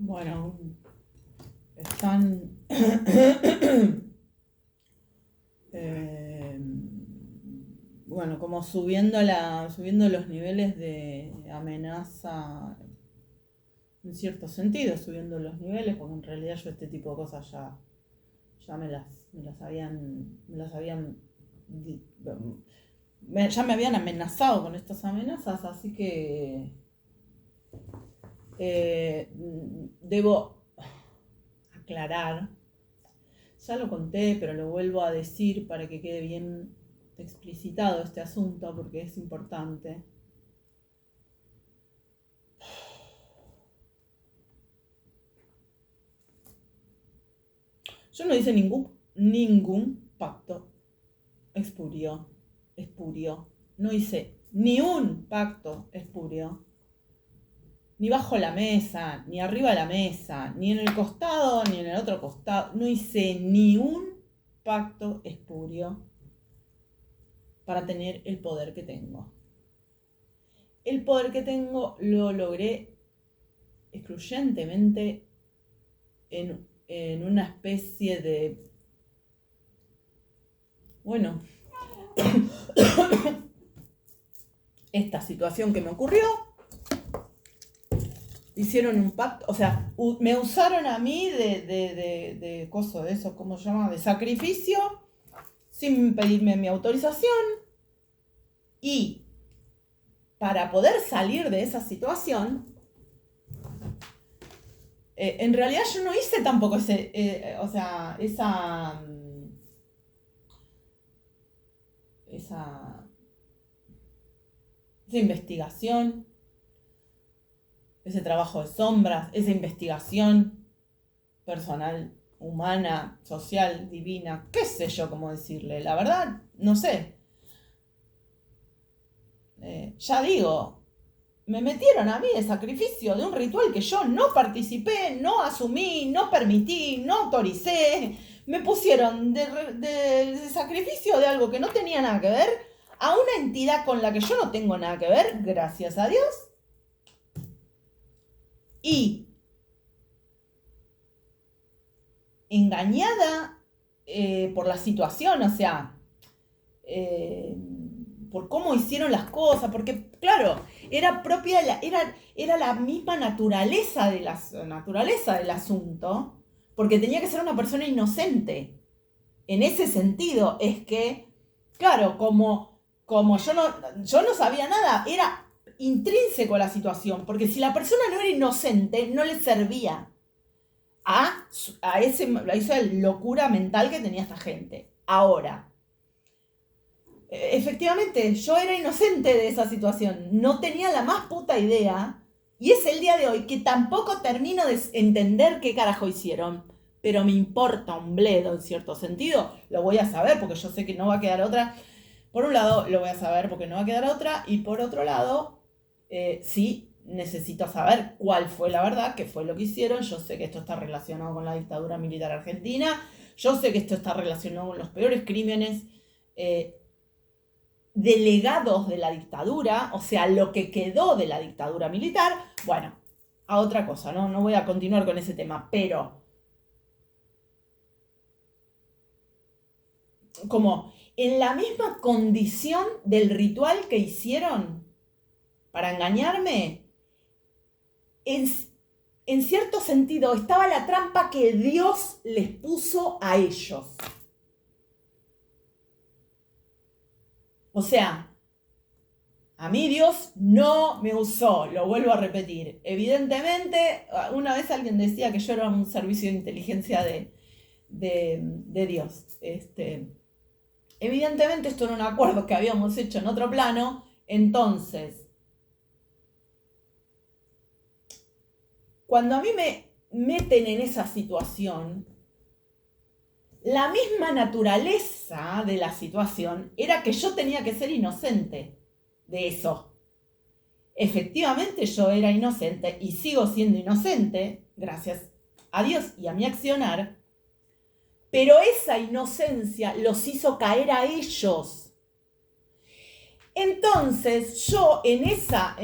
Bueno, están eh, bueno, como subiendo los niveles de amenaza en cierto sentido, subiendo los niveles, porque en realidad yo este tipo de cosas ya ya me habían amenazado con estas amenazas, así que debo aclarar, ya lo conté, pero lo vuelvo a decir para que quede bien explicitado este asunto, porque es importante. Yo no hice ningún pacto espurio. No hice ni un pacto espurio. Ni bajo la mesa, ni arriba de la mesa, ni en el costado, ni en el otro costado. No hice ni un pacto espurio para tener el poder que tengo. El poder que tengo lo logré excluyentemente en una especie de... Bueno, esta situación que me ocurrió, hicieron un pacto, o sea, me usaron a mí de coso de eso, ¿cómo se llama? De sacrificio, sin pedirme mi autorización, y para poder salir de esa situación, en realidad yo no hice tampoco esa investigación, ese trabajo de sombras, esa investigación personal, humana, social, divina, qué sé yo cómo decirle, la verdad, no sé. Ya digo, me metieron a mí de sacrificio de un ritual que yo no participé, no asumí, no permití, no autoricé. Me pusieron de sacrificio de algo que no tenía nada que ver a una entidad con la que yo no tengo nada que ver, gracias a Dios. Y engañada por la situación, o sea, por cómo hicieron las cosas, porque claro, era la misma naturaleza del asunto, porque tenía que ser una persona inocente. En ese sentido es que, claro, como yo no sabía nada, era intrínseco a la situación, porque si la persona no era inocente, no le servía a esa locura mental que tenía esta gente. Ahora, efectivamente, yo era inocente de esa situación, no tenía la más puta idea, y es el día de hoy que tampoco termino de entender qué carajo hicieron, pero me importa un bledo en cierto sentido, lo voy a saber porque yo sé que no va a quedar otra. Por un lado, lo voy a saber porque no va a quedar otra, y por otro lado, sí necesito saber cuál fue la verdad, qué fue lo que hicieron. Yo sé que esto está relacionado con la dictadura militar argentina, yo sé que esto está relacionado con los peores crímenes delegados de la dictadura, o sea, lo que quedó de la dictadura militar. Bueno, a otra cosa, no voy a continuar con ese tema, pero como en la misma condición del ritual que hicieron para engañarme, en cierto sentido estaba la trampa que Dios les puso a ellos. O sea, a mí Dios no me usó, lo vuelvo a repetir. Evidentemente, una vez alguien decía que yo era un servicio de inteligencia de Dios. Evidentemente esto era un acuerdo que habíamos hecho en otro plano, entonces, cuando a mí me meten en esa situación, la misma naturaleza de la situación era que yo tenía que ser inocente de eso. Efectivamente yo era inocente y sigo siendo inocente, gracias a Dios y a mi accionar, pero esa inocencia los hizo caer a ellos. Entonces, yo en esa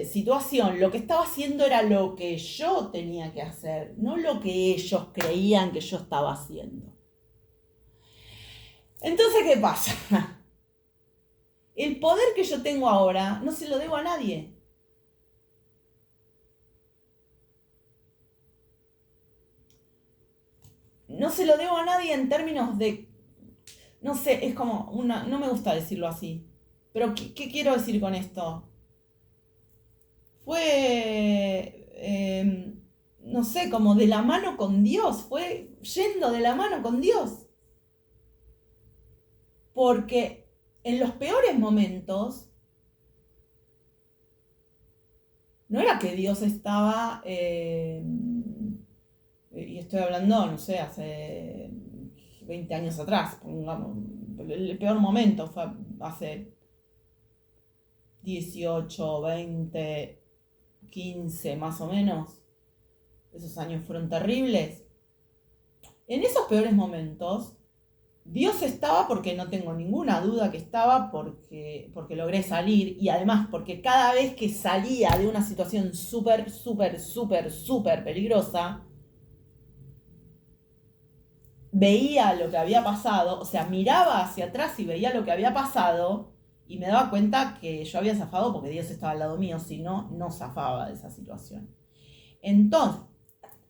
situación, lo que estaba haciendo era lo que yo tenía que hacer, no lo que ellos creían que yo estaba haciendo. Entonces, ¿qué pasa? El poder que yo tengo ahora no se lo debo a nadie. No se lo debo a nadie en términos de, no sé, es como no me gusta decirlo así, pero ¿qué quiero decir con esto? Fue, no sé, como de la mano con Dios, fue yendo de la mano con Dios. Porque en los peores momentos, no era que Dios estaba, y estoy hablando, no sé, hace 20 años atrás, pongamos, el peor momento fue hace 18, 20, 15 más o menos. Esos años fueron terribles. En esos peores momentos, Dios estaba porque no tengo ninguna duda que estaba porque logré salir y además porque cada vez que salía de una situación súper, súper, súper, súper peligrosa, veía lo que había pasado, o sea, miraba hacia atrás y veía lo que había pasado y me daba cuenta que yo había zafado porque Dios estaba al lado mío, si no, no zafaba de esa situación. Entonces,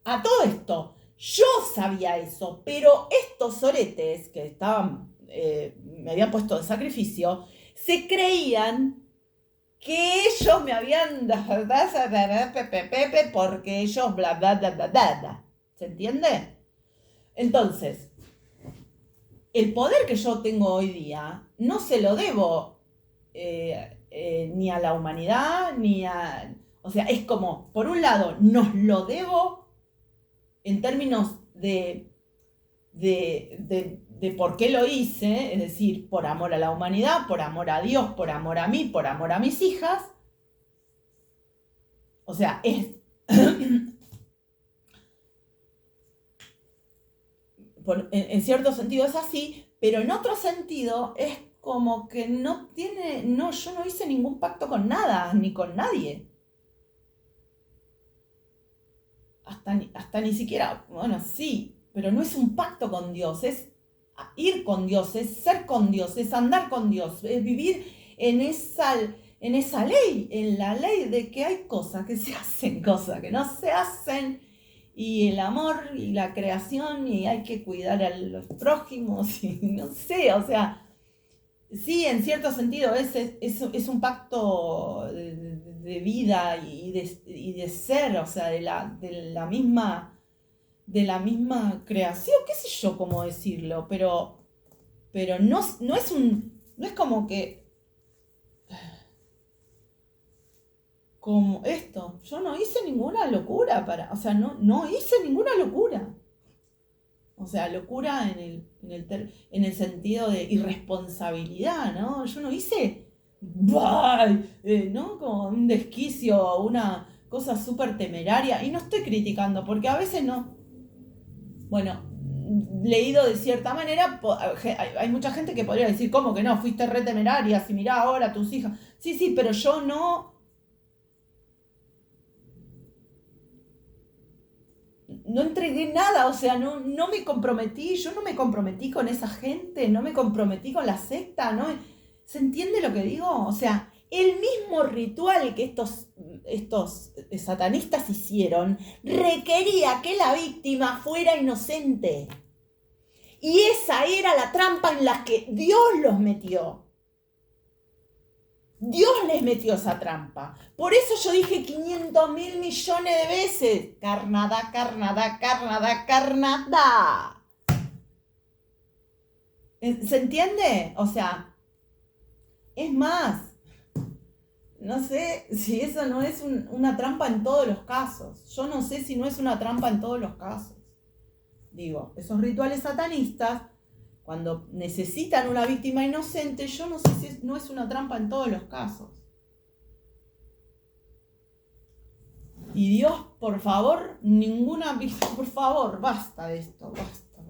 a todo esto, yo sabía eso, pero estos oretes que estaban, me habían puesto de sacrificio, se creían que ellos me habían porque ellos bla bla bla bla bla. ¿Se entiende? Entonces, el poder que yo tengo hoy día no se lo debo ni a la humanidad, ni a... O sea, es como, por un lado, nos lo debo en términos de por qué lo hice, es decir, por amor a la humanidad, por amor a Dios, por amor a mí, por amor a mis hijas. O sea, es... en cierto sentido es así, pero en otro sentido es como que no tiene... No, yo no hice ningún pacto con nada, ni con nadie. Hasta ni siquiera, bueno, sí, pero no es un pacto con Dios, es ir con Dios, es ser con Dios, es andar con Dios, es vivir en esa ley, en la ley de que hay cosas que se hacen, cosas que no se hacen, y el amor y la creación, y hay que cuidar a los prójimos, y no sé, o sea, sí, en cierto sentido es un pacto de vida y de ser, o sea, de la misma creación, qué sé yo cómo decirlo, pero no es como que, como esto, yo no hice ninguna locura o sea, no hice ninguna locura. O sea, locura en el sentido de irresponsabilidad, ¿no? Yo no hice, ¿no? Como un desquicio, una cosa súper temeraria. Y no estoy criticando, porque a veces no. Bueno, leído de cierta manera, hay mucha gente que podría decir, ¿cómo que no? Fuiste re temeraria, si mirá ahora a tus hijas. Sí, pero yo no entregué nada, o sea, no me comprometí, yo no me comprometí con esa gente, no me comprometí con la secta, ¿no? ¿Se entiende lo que digo? O sea, el mismo ritual que estos satanistas hicieron requería que la víctima fuera inocente. Y esa era la trampa en la que Dios los metió. Dios les metió esa trampa. Por eso yo dije 500.000 millones de veces. Carnada, carnada, carnada, carnada. ¿Se entiende? O sea, es más, no sé si eso no es una trampa en todos los casos. Yo no sé si no es una trampa en todos los casos. Digo, esos rituales satanistas, cuando necesitan una víctima inocente, yo no sé si no es una trampa en todos los casos. Y Dios, por favor, ninguna víctima, por favor, basta de esto, basta.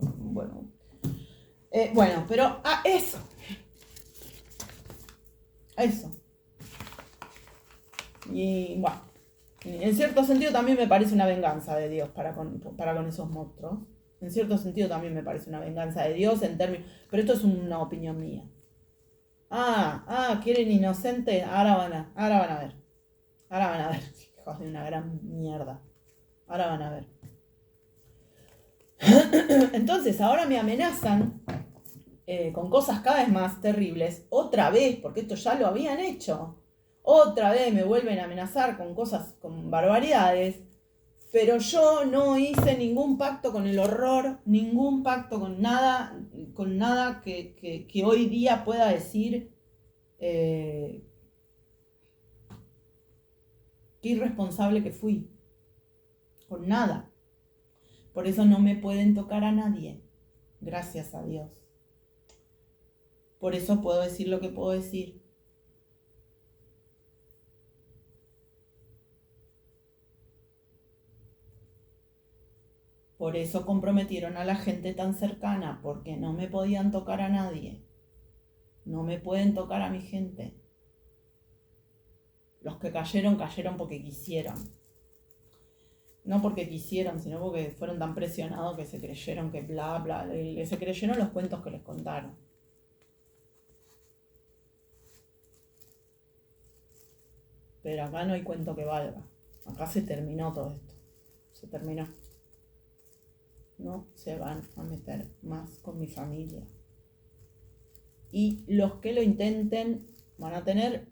Bueno, pero eso. Eso. Y bueno, en cierto sentido también me parece una venganza de Dios para con esos monstruos. En cierto sentido también me parece una venganza de Dios en términos... Pero esto es una opinión mía. ¿Quieren inocente? Ahora van a ver. Ahora van a ver. Hijos de una gran mierda. Ahora van a ver. Entonces, ahora me amenazan con cosas cada vez más terribles. Otra vez, porque esto ya lo habían hecho. Otra vez me vuelven a amenazar con cosas, con barbaridades. Pero yo no hice ningún pacto con el horror, ningún pacto con nada que hoy día pueda decir qué irresponsable que fui. Con nada. Por eso no me pueden tocar a nadie. Gracias a Dios. Por eso puedo decir lo que puedo decir. Por eso comprometieron a la gente tan cercana, porque no me podían tocar a nadie. No me pueden tocar a mi gente. Los que cayeron porque quisieron. No porque quisieron, sino porque fueron tan presionados que se creyeron que bla, bla, se creyeron los cuentos que les contaron. Pero acá no hay cuento que valga. Acá se terminó todo esto. Se terminó. No se van a meter más con mi familia. Y los que lo intenten van a tener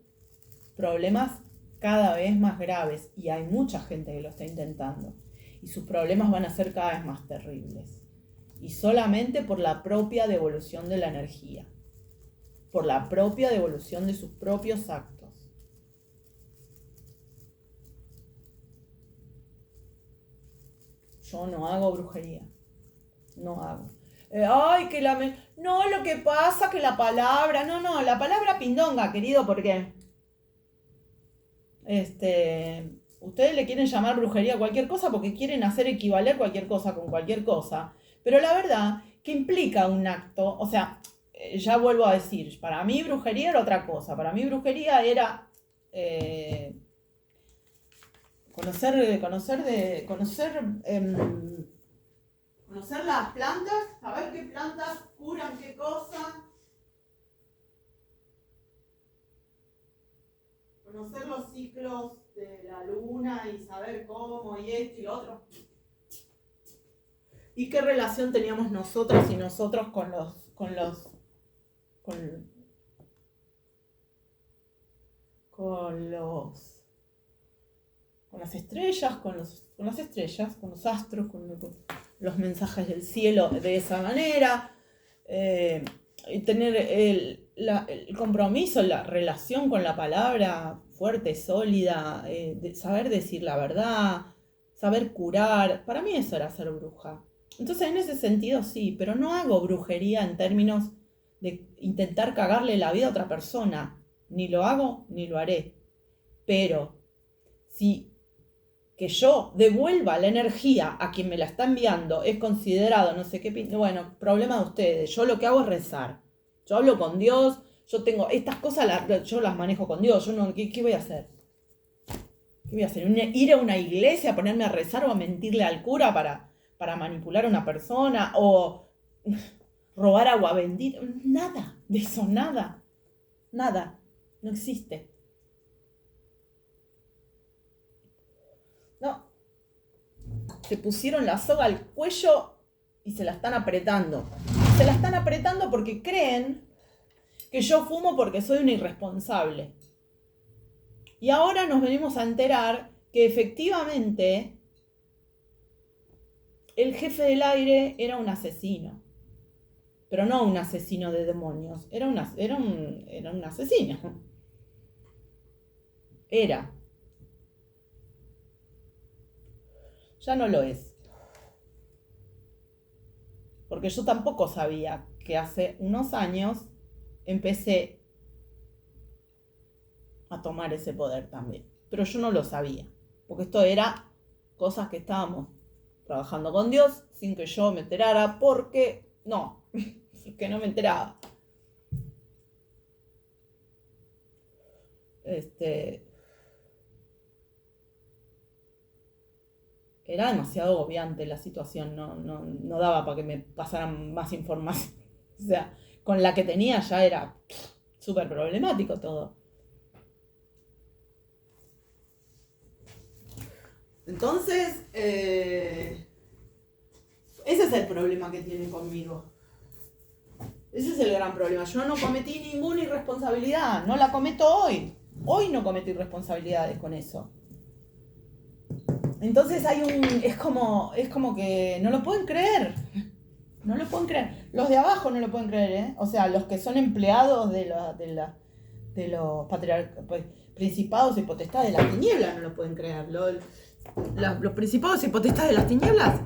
problemas cada vez más graves. Y hay mucha gente que lo está intentando. Y sus problemas van a ser cada vez más terribles. Y solamente por la propia devolución de la energía. Por la propia devolución de sus propios actos. Yo no hago brujería. No hago. No, lo que pasa que la palabra... No, la palabra pindonga, querido, porque... Ustedes le quieren llamar brujería a cualquier cosa porque quieren hacer equivaler cualquier cosa con cualquier cosa. Pero la verdad que implica un acto... O sea, ya vuelvo a decir, para mí brujería era otra cosa. Para mí brujería era... conocer las plantas, saber qué plantas curan qué cosa, conocer los ciclos de la luna y saber cómo y esto y lo otro. ¿Y qué relación teníamos nosotros y nosotros con las estrellas, con los astros, con los mensajes del cielo de esa manera, y tener el compromiso, la relación con la palabra fuerte, sólida, de saber decir la verdad, saber curar. Para mí eso era ser bruja. Entonces en ese sentido sí, pero no hago brujería en términos de intentar cagarle la vida a otra persona. Ni lo hago, ni lo haré. Pero si que yo devuelva la energía a quien me la está enviando es considerado no sé qué, bueno, problema de ustedes. Yo lo que hago es rezar. Yo hablo con Dios, yo tengo estas cosas, yo las manejo con Dios. Yo no, ¿qué voy a hacer? ¿Qué voy a hacer? ¿Ir a una iglesia, a ponerme a rezar o a mentirle al cura para manipular a una persona? ¿O robar agua bendita? Nada de eso, nada. Nada. No existe. No. Se pusieron la soga al cuello y se la están apretando. Se la están apretando porque creen que yo fumo porque soy una irresponsable. Y ahora nos venimos a enterar que efectivamente el jefe del aire era un asesino. Pero no un asesino de demonios. Era un asesino. Era. Ya no lo es. Porque yo tampoco sabía que hace unos años empecé a tomar ese poder también. Pero yo no lo sabía. Porque esto era cosas que estábamos trabajando con Dios sin que yo me enterara. Porque no me enteraba. este, era demasiado obviante la situación, no daba para que me pasaran más información. O sea, con la que tenía ya era súper problemático todo. Entonces, ese es el problema que tiene conmigo. Ese es el gran problema. Yo no cometí ninguna irresponsabilidad, no la cometo hoy. Hoy no cometo irresponsabilidades con eso. Entonces es como que no lo pueden creer. No lo pueden creer. Los de abajo no lo pueden creer, ¿eh? O sea, los que son empleados de los principados y potestades de las tinieblas no lo pueden creer. Los principados y potestades de las tinieblas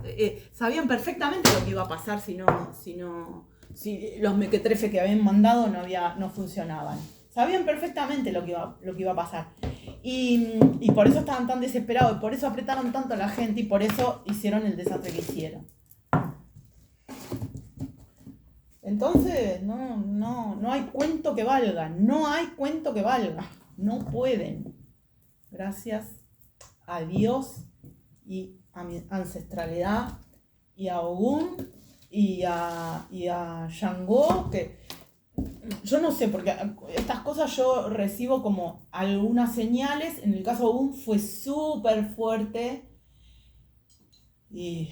sabían perfectamente lo que iba a pasar si los mequetrefes que habían mandado no funcionaban. Sabían perfectamente lo que iba a pasar. Y por eso estaban tan desesperados, y por eso apretaron tanto a la gente, y por eso hicieron el desastre que hicieron. Entonces, no hay cuento que valga, no hay cuento que valga, no pueden. Gracias a Dios y a mi ancestralidad y a Ogún y a Shango, que yo no sé, porque estas cosas yo recibo como algunas señales. En el caso de Ogún fue súper fuerte y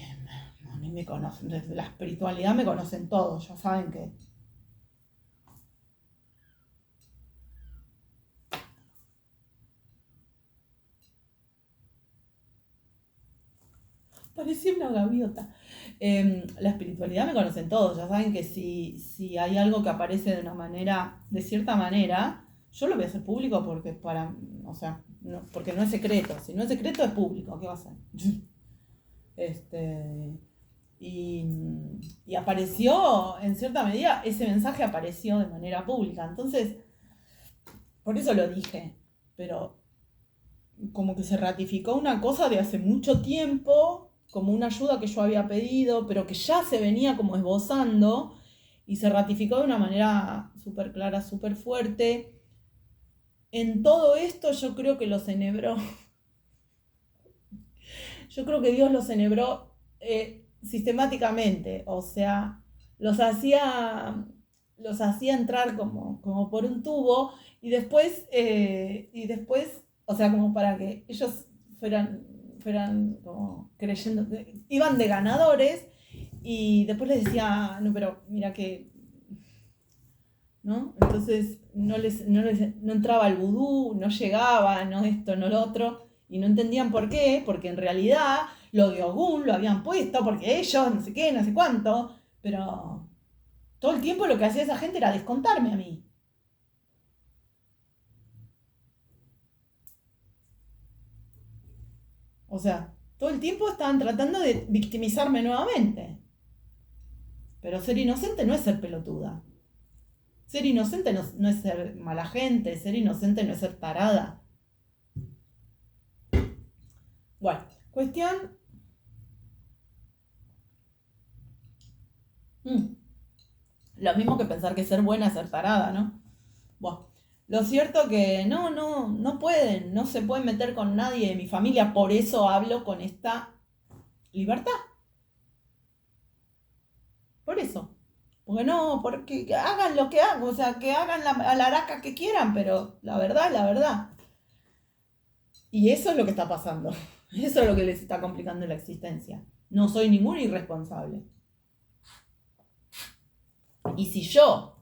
a mí me conocen, desde la espiritualidad me conocen todos, ya saben que parecía una gaviota. La espiritualidad me conocen todos, ya saben que si hay algo que aparece de cierta manera, yo lo voy a hacer público porque porque no es secreto. Si no es secreto es público, ¿qué va a ser? Y apareció, en cierta medida, ese mensaje apareció de manera pública. Entonces, por eso lo dije, pero como que se ratificó una cosa de hace mucho tiempo, como una ayuda que yo había pedido, pero que ya se venía como esbozando, y se ratificó de una manera súper clara, súper fuerte. En todo esto yo creo que los enhebró. Yo creo que Dios los enhebró sistemáticamente, o sea, los hacía entrar como por un tubo, y después, o sea, como para que ellos fueran como creyendo, iban de ganadores, y después les decía, no, pero mira que, ¿no? Entonces no entraba el vudú, no llegaba, no esto, no lo otro, y no entendían por qué, porque en realidad lo de Ogún lo habían puesto, porque ellos, no sé qué, no sé cuánto, pero todo el tiempo lo que hacía esa gente era descontarme a mí. O sea, todo el tiempo estaban tratando de victimizarme nuevamente. Pero ser inocente no es ser pelotuda. Ser inocente no es ser mala gente, ser inocente no es ser tarada. Bueno, cuestión. Lo mismo que pensar que ser buena es ser tarada, ¿no? Bueno, lo cierto que no pueden, no se pueden meter con nadie de mi familia, por eso hablo con esta libertad. Por eso. Porque hagan lo que hagan, o sea, que hagan a la araca que quieran, pero la verdad es la verdad. Y eso es lo que está pasando. Eso es lo que les está complicando la existencia. No soy ningún irresponsable. Y si yo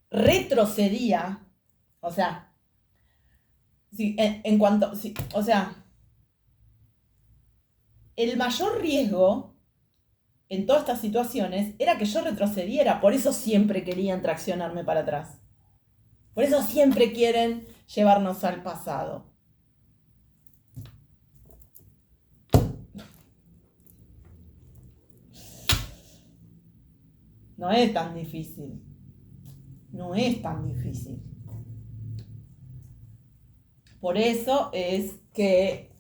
retrocedía, o sea, en cuanto, o sea, el mayor riesgo en todas estas situaciones era que yo retrocediera, por eso siempre querían traccionarme para atrás. Por eso siempre quieren llevarnos al pasado. No es tan difícil. No es tan difícil. Por eso es que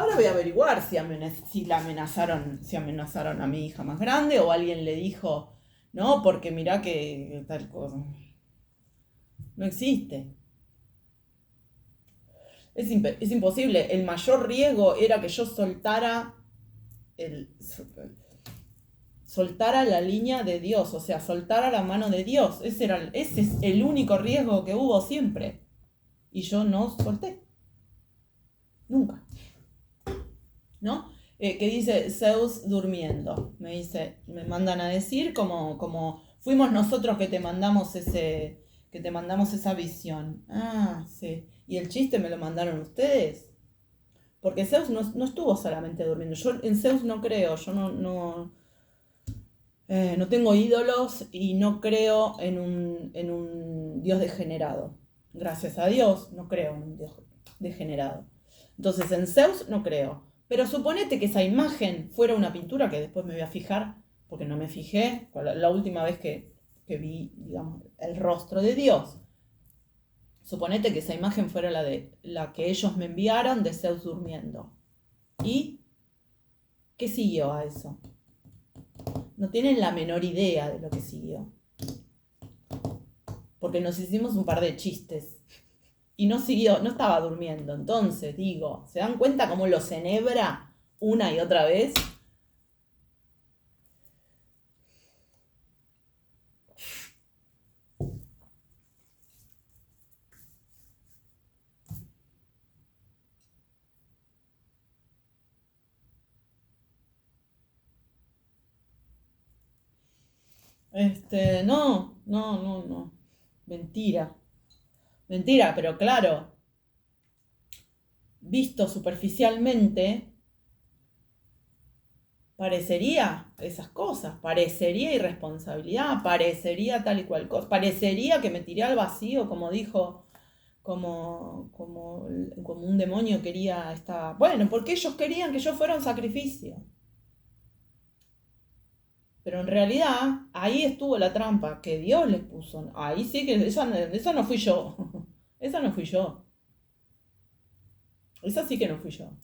Ahora voy a averiguar si si amenazaron a mi hija más grande o alguien le dijo, no, porque mirá que tal cosa. No existe. Es imposible. El mayor riesgo era que yo soltara la línea de Dios, o sea, soltara la mano de Dios. Ese es el único riesgo que hubo siempre. Y yo no solté. Nunca. ¿No? Que dice Zeus durmiendo. Me mandan a decir como fuimos nosotros que te mandamos esa visión. Ah, sí. ¿Y el chiste me lo mandaron ustedes? Porque Zeus no estuvo solamente durmiendo. Yo en Zeus no creo. Yo no tengo ídolos y no creo en un dios degenerado. Gracias a Dios, no creo en un dios degenerado. Entonces en Zeus no creo. Pero suponete que esa imagen fuera una pintura, que después me voy a fijar, porque no me fijé la última vez que vi, digamos, el rostro de Dios. Suponete que esa imagen fuera la que ellos me enviaron de Zeus durmiendo. ¿Y qué siguió a eso? No tienen la menor idea de lo que siguió. Porque nos hicimos un par de chistes. Y no estaba durmiendo. Entonces, digo, ¿se dan cuenta cómo los enhebra una y otra vez? No. Mentira. Mentira, pero claro, visto superficialmente, parecería esas cosas, parecería irresponsabilidad, parecería tal y cual cosa, parecería que me tiré al vacío, como dijo, como un demonio quería estar. Bueno, porque ellos querían que yo fuera un sacrificio. Pero en realidad, ahí estuvo la trampa que Dios les puso. Ahí sí que esa no fui yo. Esa no fui yo. Esa sí que no fui yo.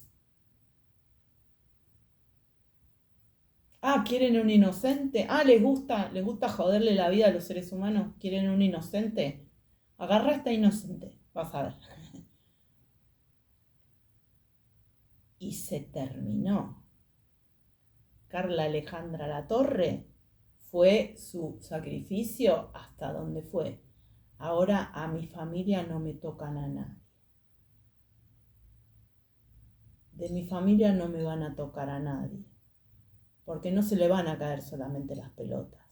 Ah, ¿quieren un inocente? Ah, ¿les gusta joderle la vida a los seres humanos? ¿Quieren un inocente? Agarra a esta inocente, vas a ver. Y se terminó. Carla Alejandra Latorre fue su sacrificio hasta donde fue. Ahora a mi familia no me tocan a nadie. De mi familia no me van a tocar a nadie. Porque no se le van a caer solamente las pelotas.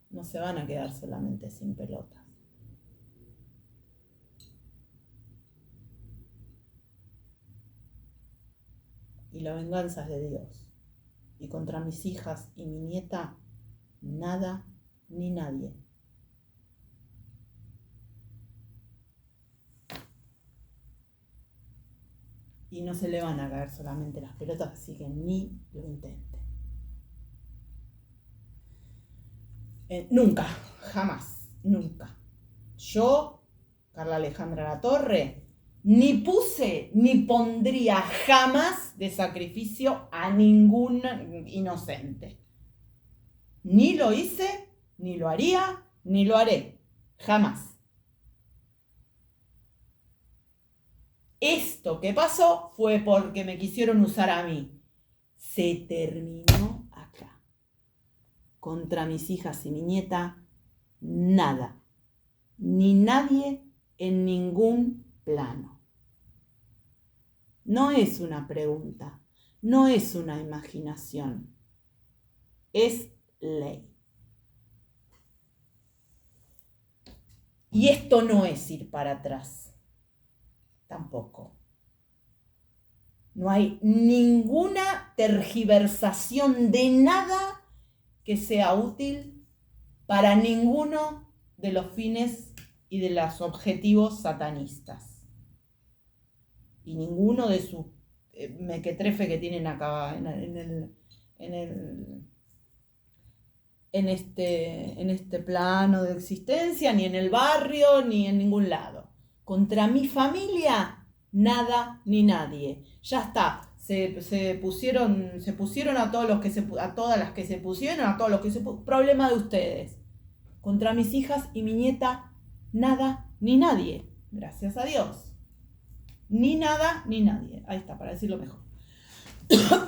No se van a quedar solamente sin pelotas. Y la venganza es de Dios. Y contra mis hijas y mi nieta, nada ni nadie. Y no se le van a caer solamente las pelotas, así que ni lo intente. Nunca, jamás, nunca. Yo, Carla Alejandra Latorre, ni puse ni pondría jamás de sacrificio a ningún inocente. Ni lo hice, ni lo haría, ni lo haré. Jamás. Esto que pasó fue porque me quisieron usar a mí. Se terminó acá. Contra mis hijas y mi nieta, nada. Ni nadie en ningún plano. No es una pregunta, no es una imaginación, es ley. Y esto no es ir para atrás, tampoco. No hay ninguna tergiversación de nada que sea útil para ninguno de los fines y de los objetivos satanistas. Y ninguno de sus mequetrefe que tienen acá en este plano de existencia, ni en el barrio, ni en ningún lado. Contra mi familia, nada ni nadie. Ya está. Se pusieron a todos los que a todas las que se pusieron, a todos los que problema de ustedes. Contra mis hijas y mi nieta, nada ni nadie. Gracias a Dios. Ni nada ni nadie. Ahí está, para decirlo mejor.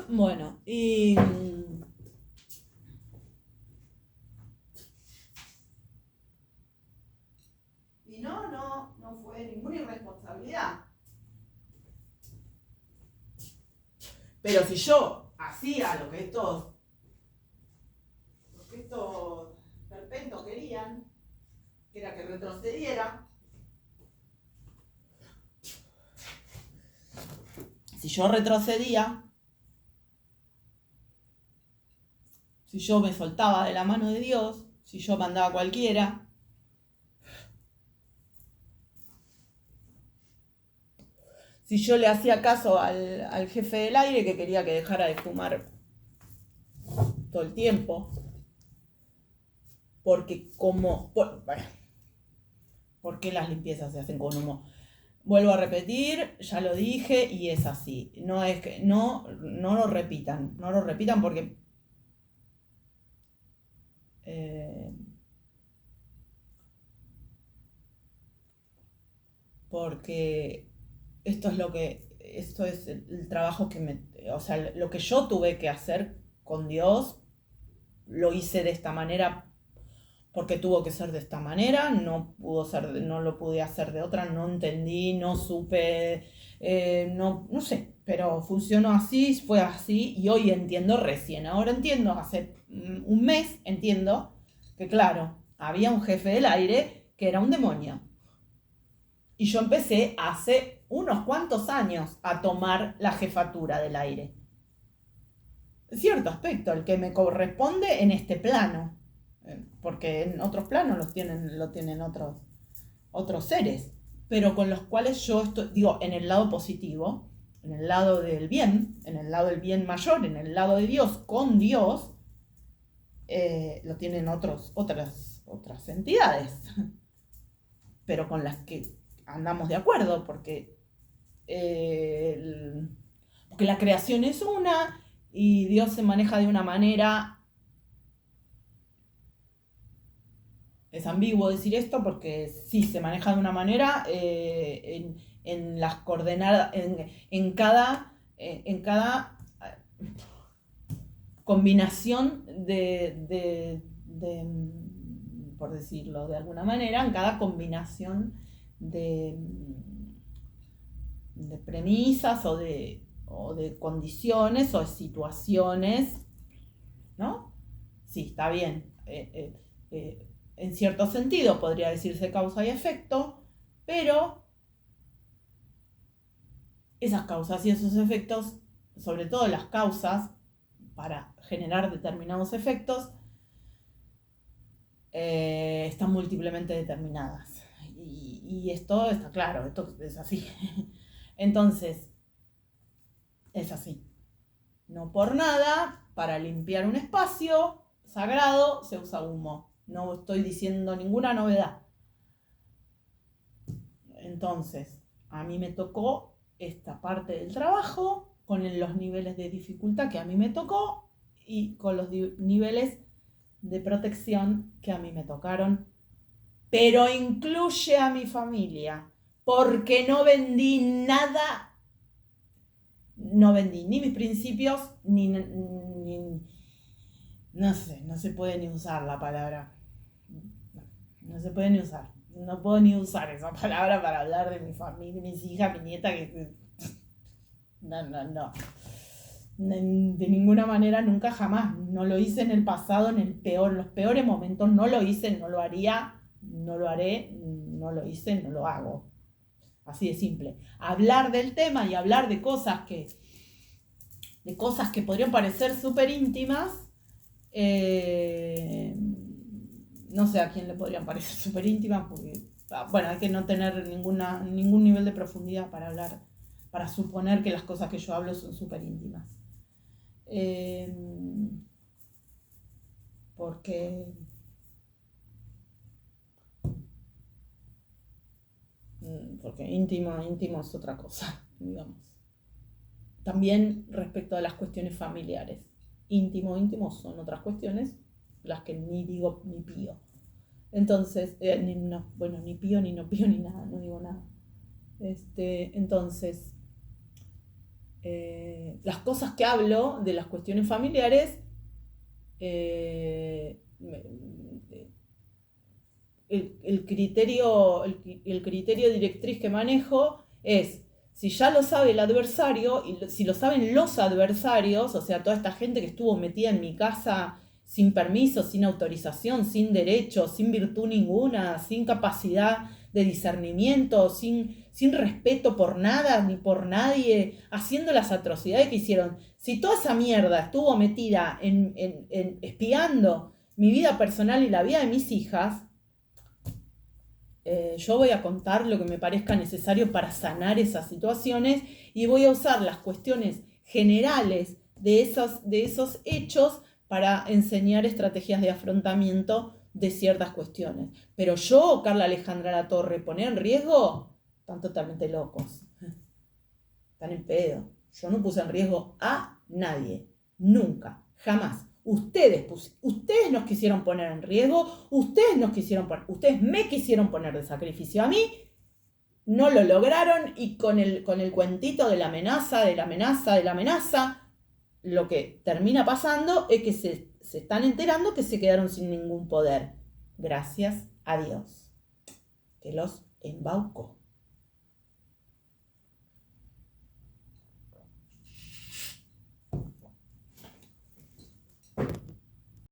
Bueno, y no fue ninguna irresponsabilidad. Pero si yo hacía lo que estos perpentos querían, que era que retrocediera, si yo retrocedía, si yo me soltaba de la mano de Dios, si yo mandaba a cualquiera, si yo le hacía caso al jefe del aire que quería que dejara de fumar todo el tiempo, porque ¿por qué las limpiezas se hacen con humo? Vuelvo a repetir, ya lo dije y es así. No es que no lo repitan, porque esto es el trabajo o sea, lo que yo tuve que hacer con Dios, lo hice de esta manera porque tuvo que ser de esta manera, no lo pude hacer de otra, no entendí, no supe, no sé, pero funcionó así, fue así y hoy entiendo recién. Ahora entiendo, hace un mes entiendo que claro, había un jefe del aire que era un demonio. Y yo empecé hace unos cuantos años a tomar la jefatura del aire. Cierto aspecto, el que me corresponde en este plano. Porque en otros planos lo tienen otros seres. Pero con los cuales yo estoy, digo, en el lado positivo, en el lado del bien, en el lado del bien mayor, en el lado de Dios, con Dios, lo tienen otras entidades. Pero con las que andamos de acuerdo, porque la creación es una y Dios se maneja de una manera. Es ambiguo decir esto porque sí se maneja de una manera en las coordenadas, en cada combinación por decirlo de alguna manera, en cada combinación de premisas o de condiciones o de situaciones, ¿no? Sí, está bien. En cierto sentido podría decirse causa y efecto, pero esas causas y esos efectos, sobre todo las causas para generar determinados efectos, están múltiplemente determinadas. Y esto está claro, esto es así. Entonces, es así. No por nada, para limpiar un espacio sagrado se usa humo. No estoy diciendo ninguna novedad. Entonces, a mí me tocó esta parte del trabajo con los niveles de dificultad que a mí me tocó y con los niveles de protección que a mí me tocaron, pero incluye a mi familia, porque no vendí nada, no vendí ni mis principios, ni no sé, no se puede ni usar la palabra, no se puede ni usar, no puedo ni usar esa palabra para hablar de mi familia, mis hijas, mi nieta, que no. De ninguna manera, nunca jamás. No lo hice en el pasado, en los peores momentos, no lo hice, no lo haría, no lo haré, no lo hice, no lo hago. Así de simple. Hablar del tema y hablar de cosas que podrían parecer súper íntimas, no sé a quién le podrían parecer súper íntimas, porque, bueno, hay que no tener ningún nivel de profundidad para hablar, para suponer que las cosas que yo hablo son súper íntimas. porque íntimo es otra cosa, digamos. También respecto a las cuestiones familiares. Íntimo son otras cuestiones, las que ni digo ni pío. Entonces, ni pío, ni no pío, ni nada, no digo nada. Entonces, las cosas que hablo de las cuestiones familiares, el criterio directriz que manejo es, si ya lo sabe el adversario, y si lo saben los adversarios, o sea, toda esta gente que estuvo metida en mi casa sin permiso, sin autorización, sin derecho, sin virtud ninguna, sin capacidad de discernimiento, sin respeto por nada ni por nadie, haciendo las atrocidades que hicieron. Si toda esa mierda estuvo metida en espiando mi vida personal y la vida de mis hijas, yo voy a contar lo que me parezca necesario para sanar esas situaciones y voy a usar las cuestiones generales de esos hechos para enseñar estrategias de afrontamiento de ciertas cuestiones. Pero yo, Carla Alejandra Latorre, poner en riesgo, están totalmente locos. Están en pedo. Yo no puse en riesgo a nadie. Nunca. Jamás. Ustedes nos quisieron poner en riesgo, ustedes me quisieron poner de sacrificio a mí, no lo lograron y con el cuentito de la amenaza, lo que termina pasando es que se están enterando que se quedaron sin ningún poder. Gracias a Dios, que los embaucó.